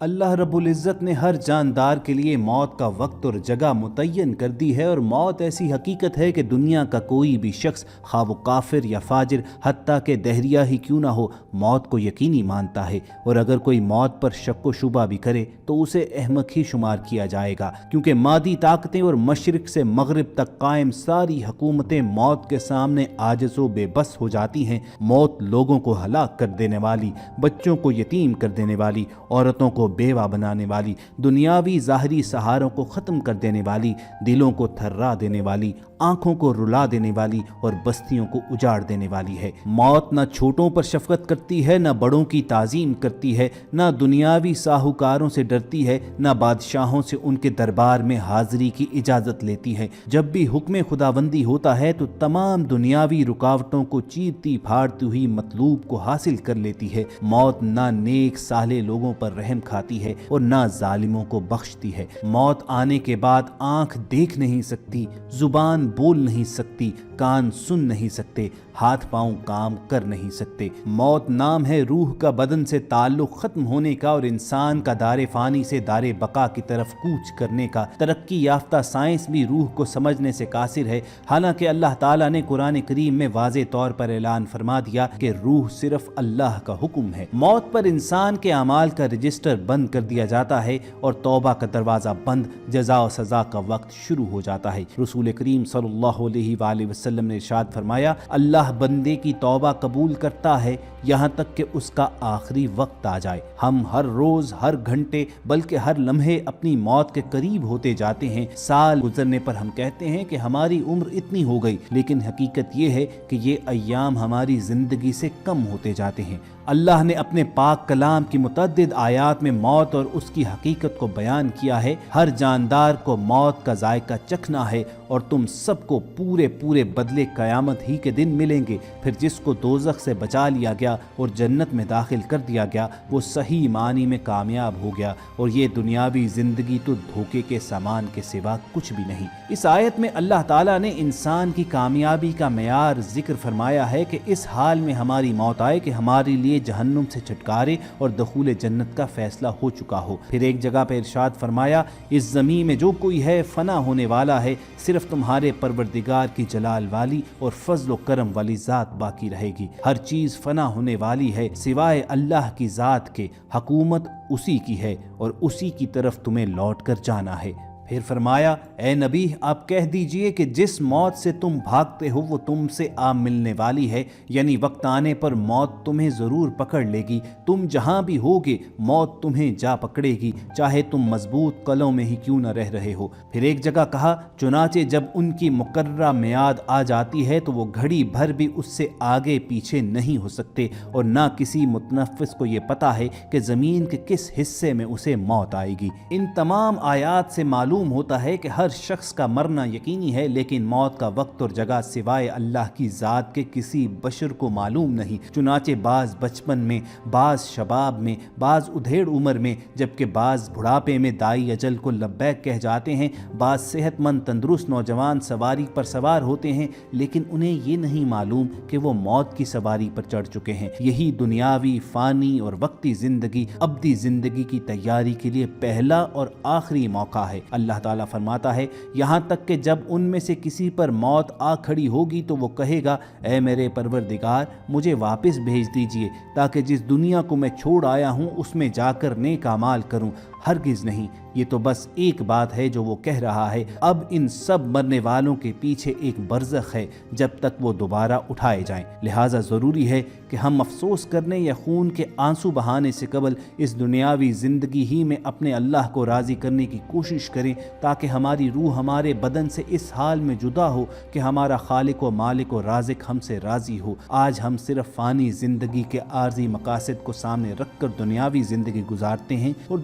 اللہ رب العزت نے ہر جاندار کے لیے موت کا وقت اور جگہ متعین کر دی ہے، اور موت ایسی حقیقت ہے کہ دنیا کا کوئی بھی شخص خواہ وہ کافر یا فاجر، حتیٰ کہ دہریہ ہی کیوں نہ ہو، موت کو یقینی مانتا ہے، اور اگر کوئی موت پر شک و شبہ بھی کرے تو اسے احمق ہی شمار کیا جائے گا، کیونکہ مادی طاقتیں اور مشرق سے مغرب تک قائم ساری حکومتیں موت کے سامنے عاجز و بے بس ہو جاتی ہیں۔ موت لوگوں کو ہلاک کر دینے والی، بچوں کو یتیم کر دینے والی، عورتوں کو بیوہ بنانے والی، دنیاوی ظاہری سہاروں کو ختم کر دینے والی، دلوں کو تھرا دینے والی، آنکھوں کو رلا دینے والی اور بستیوں کو اجاڑ دینے والی ہے۔ موت نہ چھوٹوں پر شفقت کرتی ہے، نہ بڑوں کی تعظیم کرتی ہے، نہ دنیاوی ساہوکاروں سے ڈرتی ہے، نہ بادشاہوں سے ان کے دربار میں حاضری کی اجازت لیتی ہے۔ جب بھی حکم خداوندی ہوتا ہے تو تمام دنیاوی رکاوٹوں کو چیرتی پھاڑتی ہوئی مطلوب کو حاصل کر لیتی ہے۔ موت نہ نیک صالح لوگوں پر رحم کھاتی ہے اور نہ ظالموں کو بخشتی ہے۔ موت آنے کے بعد آنکھ دیکھ نہیں سکتی، زبان بول نہیں سکتی، کان سن نہیں سکتے، ہاتھ پاؤں کام کر نہیں سکتے۔ موت نام ہے روح کا بدن سے تعلق ختم ہونے کا اور انسان کا دار فانی سے دار بقا کی طرف کوچ کرنے کا۔ ترقی یافتہ سائنس بھی روح کو سمجھنے سے قاصر ہے، حالانکہ اللہ تعالیٰ نے قرآن کریم میں واضح طور پر اعلان فرما دیا کہ روح صرف اللہ کا حکم ہے۔ موت پر انسان کے اعمال کا رجسٹر بند کر دیا جاتا ہے اور توبہ کا دروازہ بند، جزا و سزا کا وقت شروع ہو جاتا ہے۔ رسول کریم صلی اللہ علیہ وآلہ وسلم نے ارشاد فرمایا، اللہ بندے کی توبہ قبول کرتا ہے یہاں تک کہ اس کا آخری وقت آ جائے۔ ہم ہر روز، ہر گھنٹے، بلکہ ہر لمحے اپنی موت کے قریب ہوتے جاتے ہیں۔ سال گزرنے پر ہم کہتے ہیں کہ ہماری عمر اتنی ہو گئی، لیکن حقیقت یہ ہے کہ یہ ایام ہماری زندگی سے کم ہوتے جاتے ہیں۔ اللہ نے اپنے پاک کلام کی متعدد آیات میں موت اور اس کی حقیقت کو بیان کیا ہے۔ ہر جاندار کو موت کا ذائقہ چکھنا ہے اور تم سب کو پورے بدلے قیامت ہی کے دن ملیں گے۔ پھر جس کو دوزخ سے بچا لیا گیا اور جنت میں داخل کر دیا گیا وہ صحیح معنی میں کامیاب ہو گیا، اور یہ دنیاوی زندگی تو دھوکے کے سامان کے سوا کچھ بھی نہیں۔ اس آیت میں اللہ تعالیٰ نے انسان کی کامیابی کا معیار ذکر فرمایا ہے کہ اس حال میں ہماری موت آئے کہ ہمارے لیے جہنم سے چھٹکارے اور دخول جنت کا فیصلہ ہو چکا ہو۔ پھر ایک جگہ پہ ارشاد فرمایا، اس زمین میں جو کوئی ہے فنا ہونے والا ہے، صرف تمہارے پروردگار کی جلال والی اور فضل و کرم والی ذات باقی رہے گی۔ ہر چیز فنا ہونے والی ہے سوائے اللہ کی ذات کے، حکومت اسی کی ہے اور اسی کی طرف تمہیں لوٹ کر جانا ہے۔ پھر فرمایا، اے نبی آپ کہہ دیجئے کہ جس موت سے تم بھاگتے ہو وہ تم سے آ ملنے والی ہے، یعنی وقت آنے پر موت تمہیں ضرور پکڑ لے گی۔ تم جہاں بھی ہوگے موت تمہیں جا پکڑے گی، چاہے تم مضبوط قلعوں میں ہی کیوں نہ رہ رہے ہو۔ پھر ایک جگہ کہا، چنانچہ جب ان کی مقررہ میعاد آ جاتی ہے تو وہ گھڑی بھر بھی اس سے آگے پیچھے نہیں ہو سکتے، اور نہ کسی متنفس کو یہ پتا ہے کہ زمین کے کس حصے میں اسے موت آئے گی۔ ان تمام آیات سے معلوم ہوتا ہے کہ ہر شخص کا مرنا یقینی ہے، لیکن موت کا وقت اور جگہ سوائے اللہ کی ذات کے کسی بشر کو معلوم نہیں۔ چنانچہ بعض بچپن میں، بعض شباب میں، بعض ادھیڑ عمر میں، جبکہ بعض بڑھاپے میں دائی اجل کو لبیک کہہ جاتے ہیں۔ بعض صحت مند تندرست نوجوان سواری پر سوار ہوتے ہیں، لیکن انہیں یہ نہیں معلوم کہ وہ موت کی سواری پر چڑھ چکے ہیں۔ یہی دنیاوی فانی اور وقتی زندگی ابدی زندگی کی تیاری کے لیے پہلا اور آخری موقع ہے۔ اللہ تعالیٰ فرماتا ہے، یہاں تک کہ جب ان میں سے کسی پر موت آ کھڑی ہوگی تو وہ کہے گا، اے میرے پروردگار مجھے واپس بھیج دیجئے تاکہ جس دنیا کو میں چھوڑ آیا ہوں اس میں جا کر نیک اعمال کروں۔ ہرگز نہیں، یہ تو بس ایک بات ہے جو وہ کہہ رہا ہے، اب ان سب مرنے والوں کے پیچھے ایک برزخ ہے جب تک وہ دوبارہ اٹھائے جائیں۔ لہٰذا ضروری ہے کہ ہم افسوس کرنے یا خون کے آنسو بہانے سے قبل اس دنیاوی زندگی ہی میں اپنے اللہ کو راضی کرنے کی کوشش کریں، تاکہ ہماری روح ہمارے بدن سے اس حال میں جدا ہو کہ ہمارا خالق و مالک و رازق ہم سے راضی ہو۔ آج ہم صرف فانی زندگی کے عارضی مقاصد کو سامنے رکھ کر دنیاوی زندگی گزارتے ہیں اور